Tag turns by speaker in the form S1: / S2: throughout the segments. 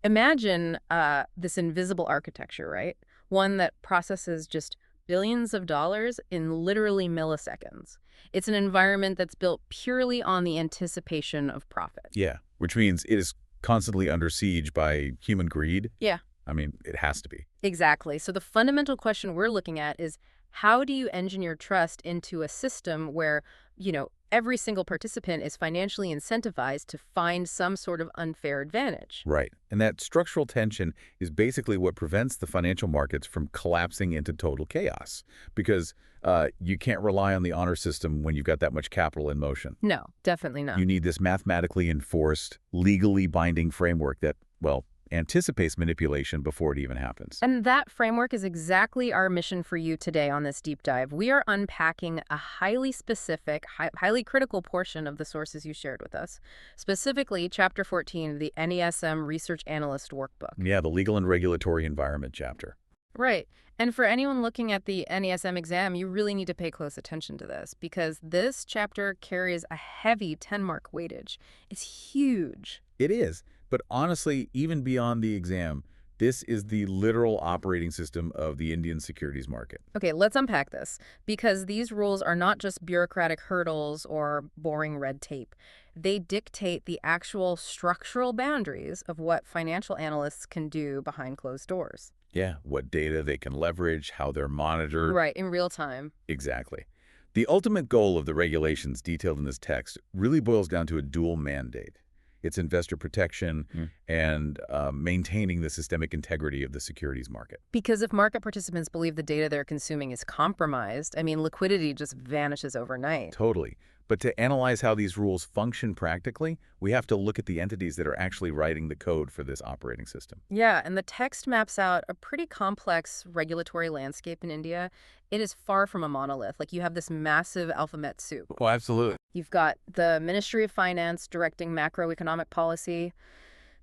S1: Imagine this invisible architecture, right? One that processes just billions of dollars in literally milliseconds. It's an environment that's built purely on the anticipation of profit.
S2: Yeah, which means it is constantly under siege by human greed.
S1: Yeah.
S2: I mean, it has to be.
S1: Exactly. So the fundamental question we're looking at is how do you engineer trust into a system where, every single participant is financially incentivized to find some sort of unfair advantage?
S2: Right. And that structural tension is basically what prevents the financial markets from collapsing into total chaos, because you can't rely on the honor system when you've got that much capital in motion.
S1: No, definitely not.
S2: You need this mathematically enforced, legally binding framework that, well, anticipates manipulation before it even happens.
S1: And that framework is exactly our mission for you today on this deep dive. We are unpacking a highly specific, highly critical portion of the sources you shared with us, specifically Chapter 14 of the NISM Research Analyst Workbook.
S2: Yeah, the legal and regulatory environment chapter.
S1: Right. And for anyone looking at the NISM exam, you really need to pay close attention to this because this chapter carries a heavy 10-mark weightage. It's huge.
S2: It is. But honestly, even beyond the exam, this is the literal operating system of the Indian securities market.
S1: Okay, let's unpack this because these rules are not just bureaucratic hurdles or boring red tape. They dictate the actual structural boundaries of what financial analysts can do behind closed doors.
S2: Yeah, what data they can leverage, how they're monitored.
S1: Right, in real time.
S2: Exactly. The ultimate goal of the regulations detailed in this text really boils down to a dual mandate. It's investor protection and maintaining the systemic integrity of the securities market.
S1: Because if market participants believe the data they're consuming is compromised, liquidity just vanishes overnight.
S2: Totally. But to analyze how these rules function practically, we have to look at the entities that are actually writing the code for this operating system.
S1: Yeah, and the text maps out a pretty complex regulatory landscape in India. It is far from a monolith. Like, you have this massive alphabet soup.
S2: Oh, absolutely.
S1: You've got the Ministry of Finance directing macroeconomic policy,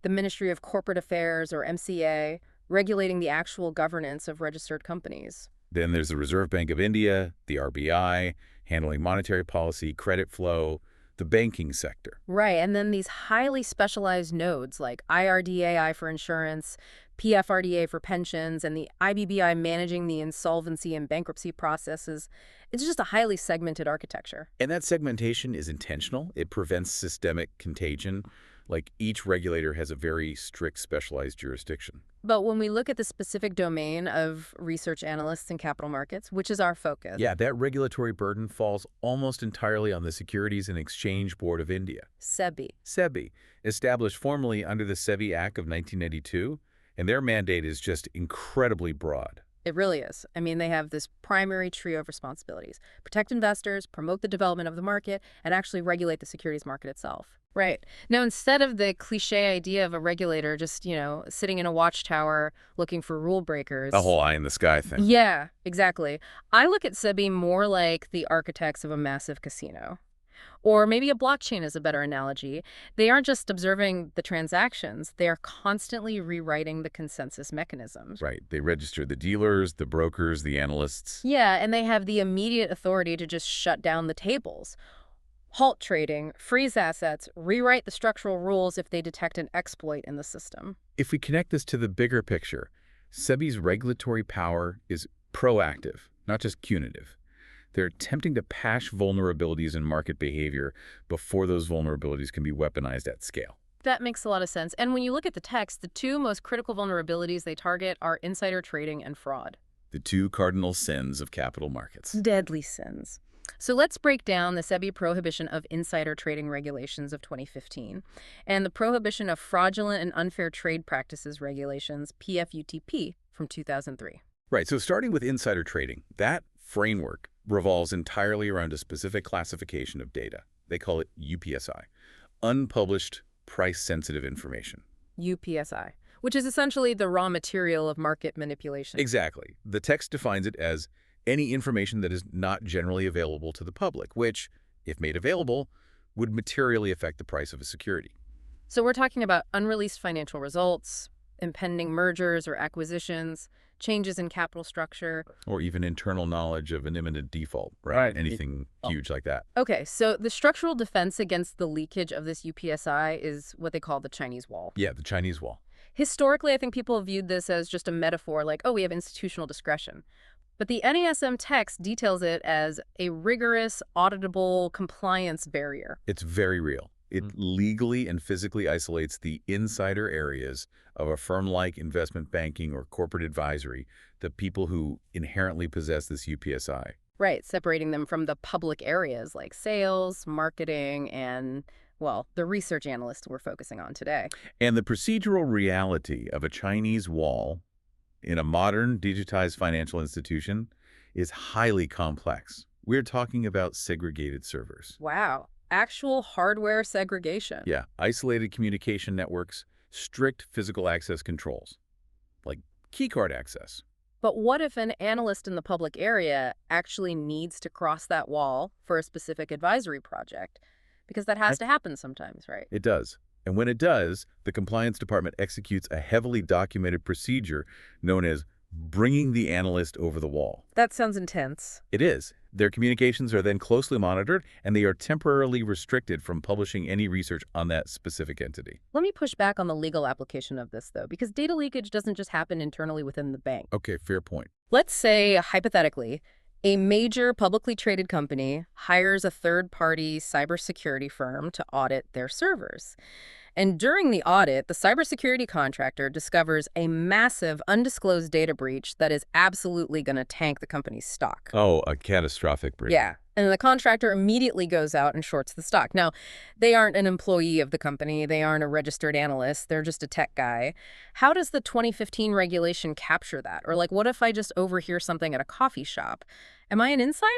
S1: the Ministry of Corporate Affairs, or MCA, regulating the actual governance of registered companies.
S2: Then there's the Reserve Bank of India, the RBI, handling monetary policy, credit flow, the banking sector.
S1: Right, and then these highly specialized nodes like IRDAI for insurance, PFRDA for pensions, and the IBBI managing the insolvency and bankruptcy processes. It's just a highly segmented architecture.
S2: And that segmentation is intentional. It prevents systemic contagion. Like, each regulator has a very strict specialized jurisdiction.
S1: But when we look at the specific domain of research analysts and capital markets, which is our focus.
S2: Yeah, that regulatory burden falls almost entirely on the Securities and Exchange Board of India.
S1: SEBI.
S2: SEBI, established formally under the SEBI Act of 1992, and their mandate is just incredibly broad.
S1: It really is. They have this primary trio of responsibilities: protect investors, promote the development of the market, and actually regulate the securities market itself. Right. Now, instead of the cliche idea of a regulator just, sitting in a watchtower looking for rule breakers.
S2: The whole eye in the sky thing.
S1: Yeah, exactly. I look at SEBI more like the architects of a massive casino. Or maybe a blockchain is a better analogy. They aren't just observing the transactions. They are constantly rewriting the consensus mechanisms.
S2: Right. They register the dealers, the brokers, the analysts.
S1: Yeah, and they have the immediate authority to just shut down the tables, halt trading, freeze assets, rewrite the structural rules if they detect an exploit in the system.
S2: If we connect this to the bigger picture, SEBI's regulatory power is proactive, not just punitive. They're attempting to patch vulnerabilities in market behavior before those vulnerabilities can be weaponized at scale.
S1: That makes a lot of sense. And when you look at the text, the two most critical vulnerabilities they target are insider trading and fraud.
S2: The two cardinal sins of capital markets.
S1: Deadly sins. So let's break down the SEBI prohibition of insider trading regulations of 2015 and the prohibition of fraudulent and unfair trade practices regulations, PFUTP, from 2003.
S2: Right, so starting with insider trading, that framework revolves entirely around a specific classification of data. They call it UPSI, unpublished price-sensitive information.
S1: UPSI, which is essentially the raw material of market manipulation.
S2: Exactly. The text defines it as any information that is not generally available to the public, which, if made available, would materially affect the price of a security.
S1: So we're talking about unreleased financial results, impending mergers or acquisitions, changes in capital structure.
S2: Or even internal knowledge of an imminent default, right? Anything huge like that.
S1: Okay, so the structural defense against the leakage of this UPSI is what they call the Chinese wall.
S2: Yeah, the Chinese wall.
S1: Historically, I think people have viewed this as just a metaphor, like, oh, we have institutional discretion. But the NISM text details it as a rigorous, auditable compliance barrier.
S2: It's very real. It legally and physically isolates the insider areas of a firm like investment banking or corporate advisory, the people who inherently possess this UPSI.
S1: Right, separating them from the public areas like sales, marketing, and, well, the research analysts we're focusing on today.
S2: And the procedural reality of a Chinese wall in a modern digitized financial institution is highly complex. We're talking about segregated servers.
S1: Wow, actual hardware segregation.
S2: Yeah, isolated communication networks, strict physical access controls, like keycard access.
S1: But what if an analyst in the public area actually needs to cross that wall for a specific advisory project? Because that has to happen sometimes, right?
S2: It does. And when it does, the compliance department executes a heavily documented procedure known as bringing the analyst over the wall.
S1: That sounds intense.
S2: It is. Their communications are then closely monitored, and they are temporarily restricted from publishing any research on that specific entity.
S1: Let me push back on the legal application of this, though, because data leakage doesn't just happen internally within the bank.
S2: Okay, fair point.
S1: Let's say, hypothetically, a major publicly traded company hires a third-party cybersecurity firm to audit their servers. And during the audit, the cybersecurity contractor discovers a massive undisclosed data breach that is absolutely going to tank the company's stock.
S2: Oh, a catastrophic breach.
S1: Yeah. And the contractor immediately goes out and shorts the stock. Now, they aren't an employee of the company. They aren't a registered analyst. They're just a tech guy. How does the 2015 regulation capture that? Or, like, what if I just overhear something at a coffee shop? Am I an insider?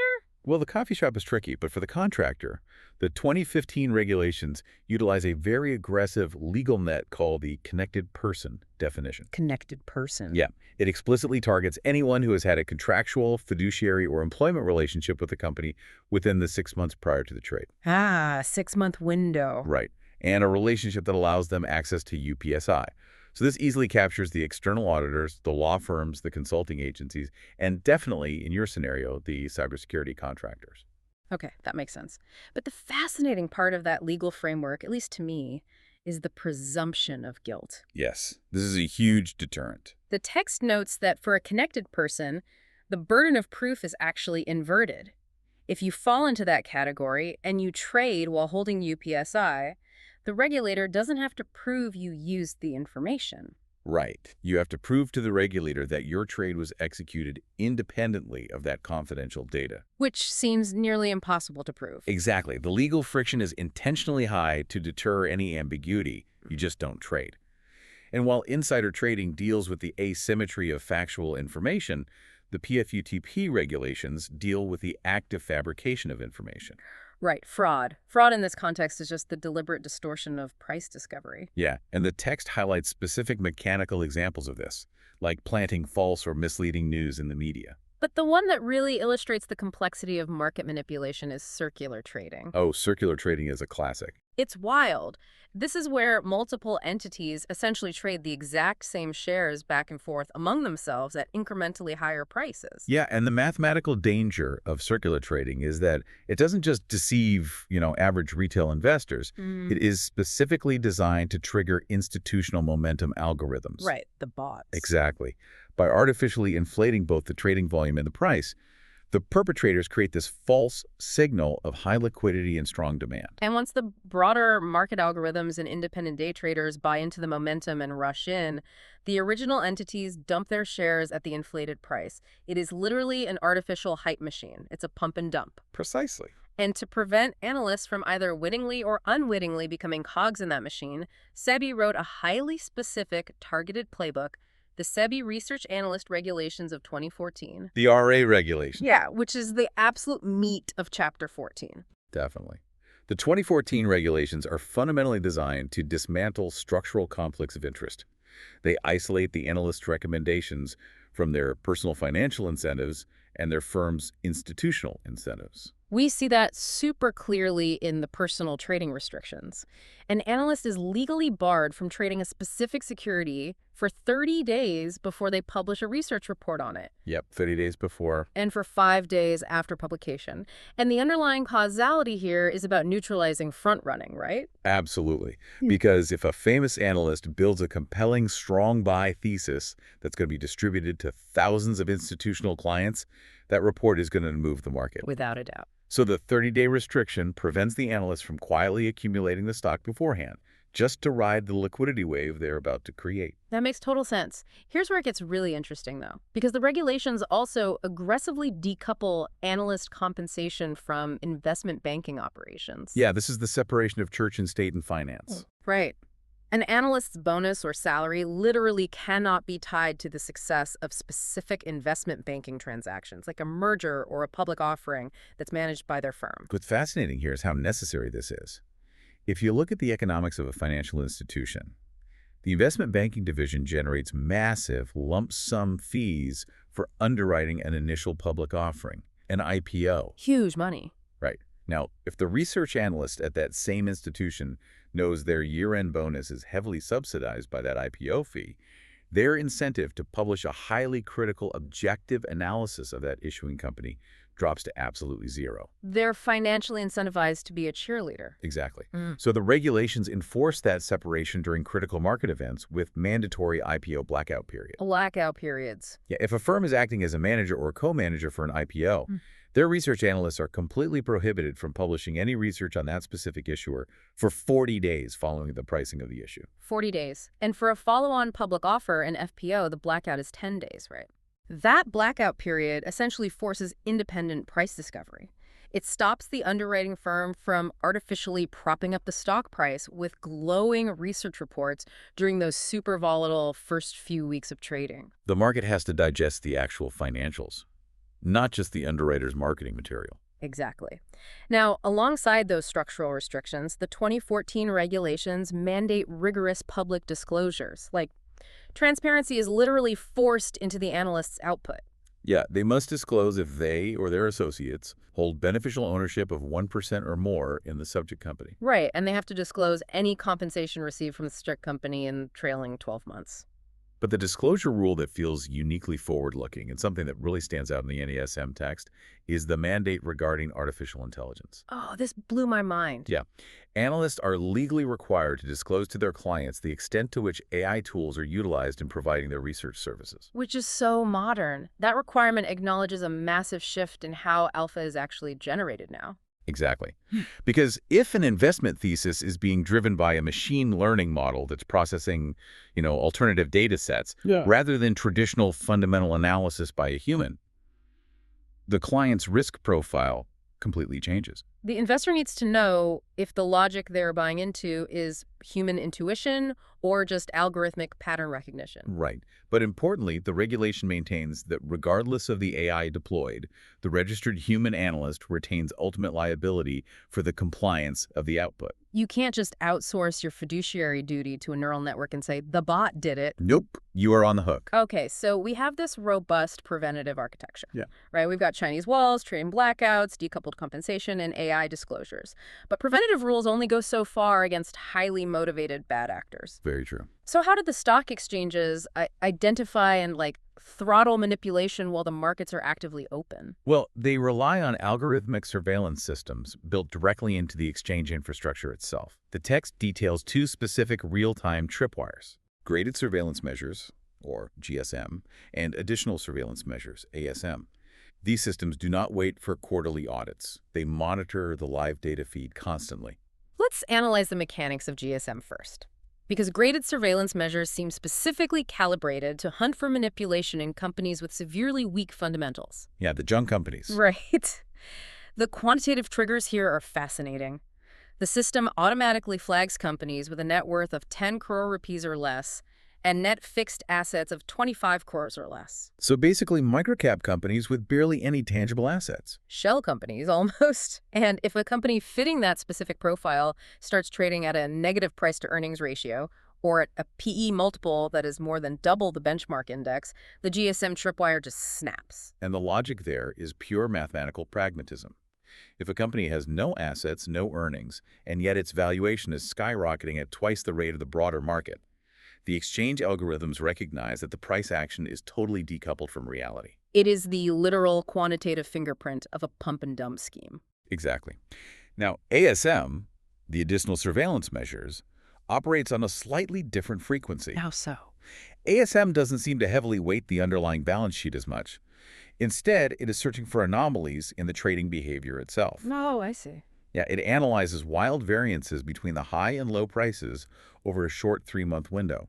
S2: Well, the coffee shop is tricky, but for the contractor, the 2015 regulations utilize a very aggressive legal net called the connected person definition.
S1: Connected person.
S2: Yeah, it explicitly targets anyone who has had a contractual, fiduciary, or employment relationship with the company within the 6 months prior to the trade.
S1: Ah, 6-month window.
S2: Right, and a relationship that allows them access to UPSI. So this easily captures the external auditors, the law firms, the consulting agencies, and definitely, in your scenario, the cybersecurity contractors.
S1: Okay, that makes sense. But the fascinating part of that legal framework, at least to me, is the presumption of guilt.
S2: Yes, this is a huge deterrent.
S1: The text notes that for a connected person, the burden of proof is actually inverted. If you fall into that category and you trade while holding UPSI, the regulator doesn't have to prove you used the information.
S2: Right. You have to prove to the regulator that your trade was executed independently of that confidential data.
S1: Which seems nearly impossible to prove.
S2: Exactly. The legal friction is intentionally high to deter any ambiguity. You just don't trade. And while insider trading deals with the asymmetry of factual information, the PFUTP regulations deal with the active fabrication of information.
S1: Right, fraud. Fraud in this context is just the deliberate distortion of price discovery.
S2: Yeah, and the text highlights specific mechanical examples of this, like planting false or misleading news in the media.
S1: But the one that really illustrates the complexity of market manipulation is circular trading.
S2: Oh, circular trading is a classic.
S1: It's wild. This is where multiple entities essentially trade the exact same shares back and forth among themselves at incrementally higher prices.
S2: Yeah, and the mathematical danger of circular trading is that it doesn't just deceive, average retail investors. It is specifically designed to trigger institutional momentum algorithms.
S1: Right, the bots.
S2: Exactly. By artificially inflating both the trading volume and the price, the perpetrators create this false signal of high liquidity and strong demand.
S1: And once the broader market algorithms and independent day traders buy into the momentum and rush in, the original entities dump their shares at the inflated price. It is literally an artificial hype machine. It's a pump and dump.
S2: Precisely.
S1: And to prevent analysts from either wittingly or unwittingly becoming cogs in that machine, SEBI wrote a highly specific, targeted playbook, the SEBI Research Analyst Regulations of 2014.
S2: The RA regulations.
S1: Yeah, which is the absolute meat of Chapter 14.
S2: Definitely. The 2014 regulations are fundamentally designed to dismantle structural conflicts of interest. They isolate the analyst's recommendations from their personal financial incentives and their firm's institutional incentives.
S1: We see that super clearly in the personal trading restrictions. An analyst is legally barred from trading a specific security for 30 days before they publish a research report on it,
S2: Yep, 30 days before.
S1: and for 5 days after publication. And the underlying causality here is about neutralizing front-running, right?
S2: Absolutely. Because if a famous analyst builds a compelling strong buy thesis that's going to be distributed to thousands of institutional clients, that report is going to move the market.
S1: Without a doubt.
S2: So the 30-day restriction prevents the analyst from quietly accumulating the stock beforehand, just to ride the liquidity wave they're about to create.
S1: That makes total sense. Here's where it gets really interesting, though, because the regulations also aggressively decouple analyst compensation from investment banking operations.
S2: Yeah, this is the separation of church and state and finance.
S1: Right. An analyst's bonus or salary literally cannot be tied to the success of specific investment banking transactions, like a merger or a public offering that's managed by their firm.
S2: What's fascinating here is how necessary this is. If you look at the economics of a financial institution, the investment banking division generates massive lump sum fees for underwriting an initial public offering, an IPO.
S1: Huge money.
S2: Right. Now, if the research analyst at that same institution knows their year-end bonus is heavily subsidized by that IPO fee, their incentive to publish a highly critical objective analysis of that issuing company drops to absolutely zero.
S1: They're financially incentivized to be a cheerleader.
S2: Exactly. So the regulations enforce that separation during critical market events with mandatory IPO blackout periods.
S1: Blackout periods.
S2: Yeah, if a firm is acting as a manager or co-manager for an IPO, their research analysts are completely prohibited from publishing any research on that specific issuer for 40 days following the pricing of the issue.
S1: 40 days. And for a follow-on public offer, an FPO, the blackout is 10 days, right? That blackout period essentially forces independent price discovery. It stops the underwriting firm from artificially propping up the stock price with glowing research reports during those super volatile first few weeks of trading.
S2: The market has to digest the actual financials, not just the underwriter's marketing material.
S1: Exactly. Now, alongside those structural restrictions, the 2014 regulations mandate rigorous public disclosures, like transparency is literally forced into the analyst's output.
S2: Yeah, they must disclose if they or their associates hold beneficial ownership of 1% or more in the subject company.
S1: Right, and they have to disclose any compensation received from the strict company in trailing 12 months.
S2: But the disclosure rule that feels uniquely forward-looking and something that really stands out in the NISM text is the mandate regarding artificial intelligence.
S1: Oh, this blew my mind.
S2: Yeah. Analysts are legally required to disclose to their clients the extent to which AI tools are utilized in providing their research services.
S1: Which is so modern. That requirement acknowledges a massive shift in how alpha is actually generated now.
S2: Exactly. Because if an investment thesis is being driven by a machine learning model that's processing, alternative data sets, rather than traditional fundamental analysis by a human, the client's risk profile completely changes.
S1: The investor needs to know if the logic they're buying into is human intuition or just algorithmic pattern recognition.
S2: Right. But importantly, the regulation maintains that regardless of the AI deployed, the registered human analyst retains ultimate liability for the compliance of the output.
S1: You can't just outsource your fiduciary duty to a neural network and say, the bot did it.
S2: Nope. You are on the hook.
S1: Okay, so we have this robust preventative architecture.
S2: Yeah.
S1: Right? We've got Chinese walls, trading blackouts, decoupled compensation, and AI disclosures. But preventative rules only go so far against highly motivated bad actors.
S2: Very true.
S1: So how did the stock exchanges identify and throttle manipulation while the markets are actively open?
S2: Well, they rely on algorithmic surveillance systems built directly into the exchange infrastructure itself. The text details two specific real-time tripwires: graded surveillance measures, or GSM, and additional surveillance measures, ASM. These systems do not wait for quarterly audits. They monitor the live data feed constantly.
S1: Let's analyze the mechanics of GSM first. Because graded surveillance measures seem specifically calibrated to hunt for manipulation in companies with severely weak fundamentals.
S2: Yeah, the junk companies.
S1: Right. The quantitative triggers here are fascinating. The system automatically flags companies with a net worth of 10 crore rupees or less and net fixed assets of 25 crores or less.
S2: So basically microcap companies with barely any tangible assets.
S1: Shell companies, almost. And if a company fitting that specific profile starts trading at a negative price-to-earnings ratio or at a PE multiple that is more than double the benchmark index, the GSM tripwire just snaps.
S2: And the logic there is pure mathematical pragmatism. If a company has no assets, no earnings, and yet its valuation is skyrocketing at twice the rate of the broader market, The exchange algorithms recognize that the price action is totally decoupled from reality.
S1: It is the literal quantitative fingerprint of a pump and dump scheme.
S2: Exactly. Now, ASM, the additional surveillance measures, operates on a slightly different frequency.
S1: How so?
S2: ASM doesn't seem to heavily weight the underlying balance sheet as much. Instead, it is searching for anomalies in the trading behavior itself.
S1: Oh, I see.
S2: Yeah, it analyzes wild variances between the high and low prices over a short 3-month window.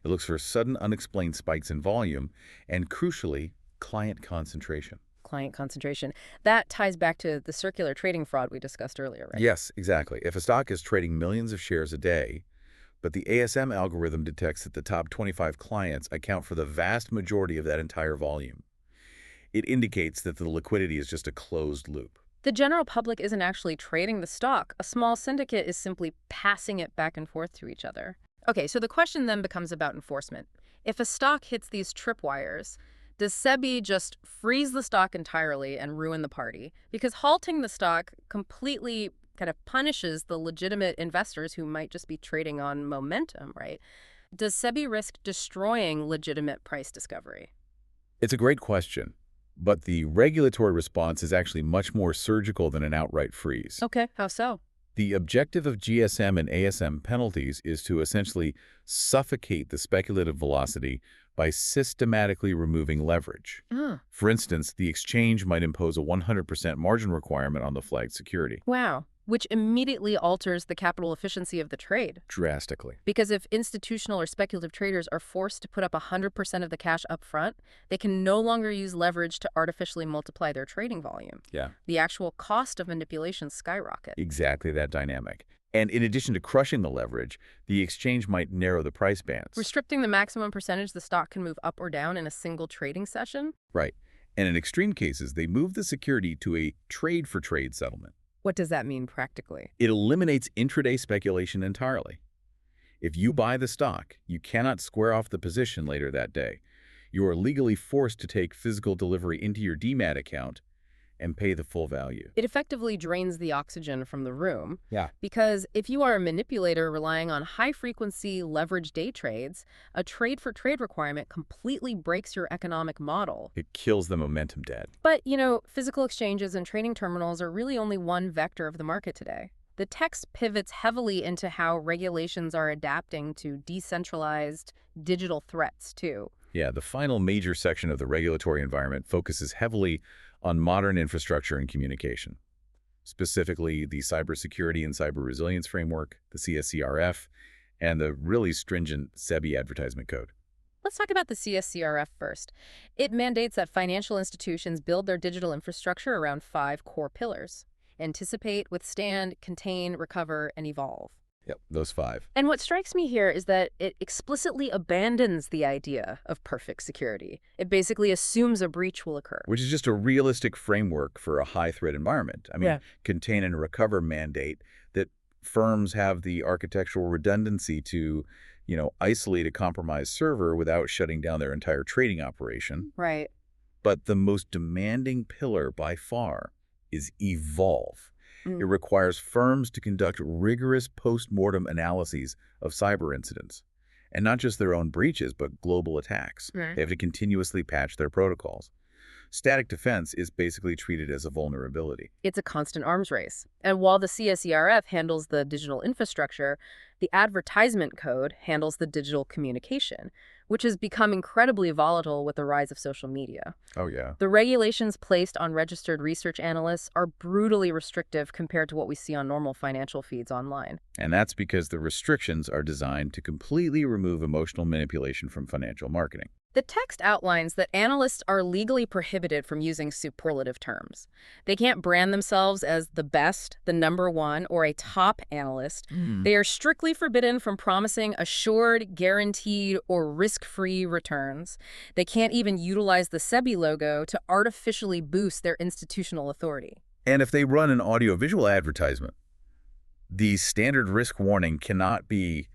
S2: It looks for sudden unexplained spikes in volume and, crucially, client concentration.
S1: Client concentration. That ties back to the circular trading fraud we discussed earlier, right?
S2: Yes, exactly. If a stock is trading millions of shares a day, but the ASM algorithm detects that the top 25 clients account for the vast majority of that entire volume, it indicates that the liquidity is just a closed loop.
S1: The general public isn't actually trading the stock. A small syndicate is simply passing it back and forth to each other. Okay, so the question then becomes about enforcement. If a stock hits these tripwires, does SEBI just freeze the stock entirely and ruin the party? Because halting the stock completely kind of punishes the legitimate investors who might just be trading on momentum, right? Does SEBI risk destroying legitimate price discovery?
S2: It's a great question, but the regulatory response is actually much more surgical than an outright freeze.
S1: Okay, how so?
S2: The objective of GSM and ASM penalties is to essentially suffocate the speculative velocity by systematically removing leverage. For instance, the exchange might impose a 100% margin requirement on the flagged security.
S1: Wow. Which immediately alters the capital efficiency of the trade.
S2: Drastically.
S1: Because if institutional or speculative traders are forced to put up 100% of the cash up front, they can no longer use leverage to artificially multiply their trading volume.
S2: Yeah.
S1: The actual cost of manipulation skyrocket.
S2: Exactly that dynamic. And in addition to crushing the leverage, the exchange might narrow the price bands.
S1: Restricting the maximum percentage the stock can move up or down in a single trading session?
S2: Right. And in extreme cases, they move the security to a trade-for-trade settlement.
S1: What does that mean practically?
S2: It eliminates intraday speculation entirely. If you buy the stock, you cannot square off the position later that day. You are legally forced to take physical delivery into your DMAT account and pay the full value.
S1: It effectively drains the oxygen from the room.
S2: Yeah.
S1: Because if you are a manipulator relying on high-frequency leverage day trades, a trade-for-trade requirement completely breaks your economic model.
S2: It kills the momentum dead.
S1: But, physical exchanges and trading terminals are really only one vector of the market today. The text pivots heavily into how regulations are adapting to decentralized digital threats, too.
S2: Yeah, the final major section of the regulatory environment focuses heavily on modern infrastructure and communication, specifically the Cybersecurity and Cyber Resilience Framework, the CSCRF, and the really stringent SEBI advertisement code.
S1: Let's talk about the CSCRF first. It mandates that financial institutions build their digital infrastructure around 5 core pillars: anticipate, withstand, contain, recover, and evolve.
S2: Yep, those 5.
S1: And what strikes me here is that it explicitly abandons the idea of perfect security. It basically assumes a breach will occur.
S2: Which is just a realistic framework for a high-threat environment. Contain and recover mandate that firms have the architectural redundancy to, isolate a compromised server without shutting down their entire trading operation.
S1: Right.
S2: But the most demanding pillar by far is evolve. It requires firms to conduct rigorous post-mortem analyses of cyber incidents, and not just their own breaches, but global attacks.
S1: Right.
S2: They have to continuously patch their protocols. Static defense is basically treated as a vulnerability.
S1: It's a constant arms race. And while the CSCRF handles the digital infrastructure, the advertisement code handles the digital communication, which has become incredibly volatile with the rise of social media.
S2: Oh, yeah.
S1: The regulations placed on registered research analysts are brutally restrictive compared to what we see on normal financial feeds online.
S2: And that's because the restrictions are designed to completely remove emotional manipulation from financial marketing.
S1: The text outlines that analysts are legally prohibited from using superlative terms. They can't brand themselves as the best, the #1, or a top analyst. They are strictly forbidden from promising assured, guaranteed, or risk-free returns. They can't even utilize the SEBI logo to artificially boost their institutional authority.
S2: And if they run an audiovisual advertisement, the standard risk warning cannot be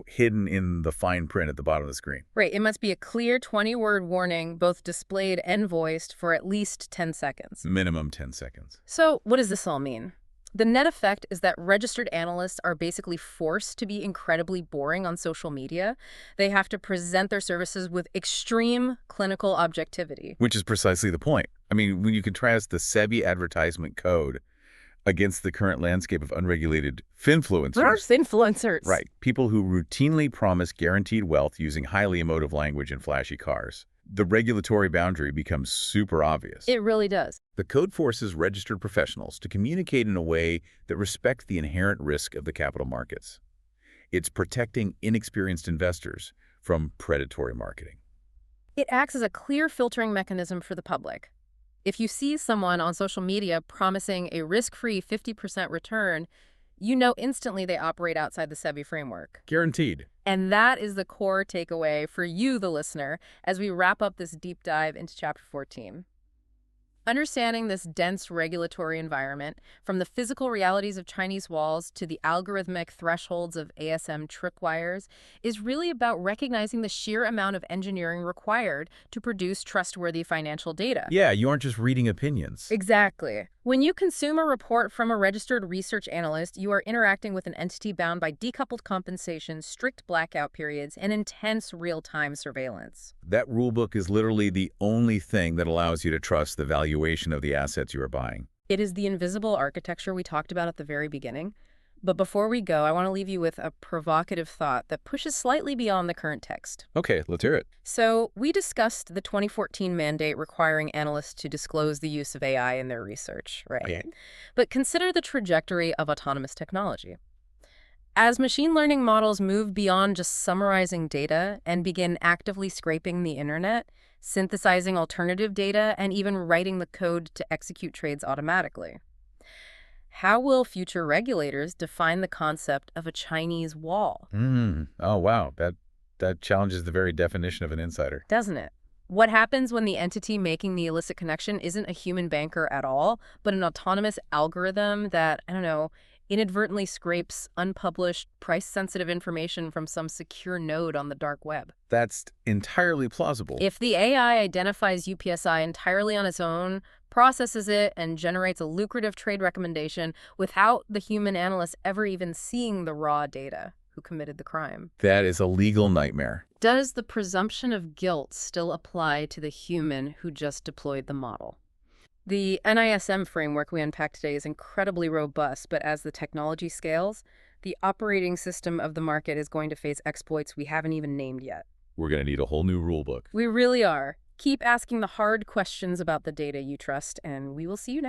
S2: hidden in the fine print at the bottom of the screen.
S1: Right. It must be a clear 20-word warning, both displayed and voiced, for at least 10 seconds.
S2: Minimum 10 seconds.
S1: So what does this all mean? The net effect is that registered analysts are basically forced to be incredibly boring on social media. They have to present their services with extreme clinical objectivity.
S2: Which is precisely the point. I mean, when you contrast the SEBI advertisement code against the current landscape of unregulated finfluencers.
S1: There's influencers.
S2: Right. People who routinely promise guaranteed wealth using highly emotive language and flashy cars. The regulatory boundary becomes super obvious.
S1: It really does.
S2: The code forces registered professionals to communicate in a way that respects the inherent risk of the capital markets. It's protecting inexperienced investors from predatory marketing.
S1: It acts as a clear filtering mechanism for the public. If you see someone on social media promising a risk-free 50% return, you know instantly they operate outside the SEBI framework.
S2: Guaranteed.
S1: And that is the core takeaway for you, the listener, as we wrap up this deep dive into Chapter 14. Understanding this dense regulatory environment, from the physical realities of Chinese walls to the algorithmic thresholds of ASM tripwires, is really about recognizing the sheer amount of engineering required to produce trustworthy financial data.
S2: Yeah, you aren't just reading opinions.
S1: Exactly. When you consume a report from a registered research analyst, you are interacting with an entity bound by decoupled compensation, strict blackout periods, and intense real-time surveillance.
S2: That rulebook is literally the only thing that allows you to trust the valuation of the assets you are buying.
S1: It is the invisible architecture we talked about at the very beginning. But before we go, I want to leave you with a provocative thought that pushes slightly beyond the current text.
S2: Okay, let's hear it.
S1: So, we discussed the 2014 mandate requiring analysts to disclose the use of AI in their research, right?
S2: Okay.
S1: But consider the trajectory of autonomous technology. As machine learning models move beyond just summarizing data and begin actively scraping the internet, synthesizing alternative data, and even writing the code to execute trades automatically, how will future regulators define the concept of a Chinese wall?
S2: Oh, wow. That challenges the very definition of an insider.
S1: Doesn't it? What happens when the entity making the illicit connection isn't a human banker at all, but an autonomous algorithm that, I don't know, inadvertently scrapes unpublished, price-sensitive information from some secure node on the dark web?
S2: That's entirely plausible.
S1: If the AI identifies UPSI entirely on its own, processes it, and generates a lucrative trade recommendation without the human analyst ever even seeing the raw data, who committed the crime?
S2: That is a legal nightmare.
S1: Does the presumption of guilt still apply to the human who just deployed the model? The NISM framework we unpacked today is incredibly robust, but as the technology scales, the operating system of the market is going to face exploits we haven't even named yet.
S2: We're going to need a whole new rule book.
S1: We really are. Keep asking the hard questions about the data you trust, and we will see you next time.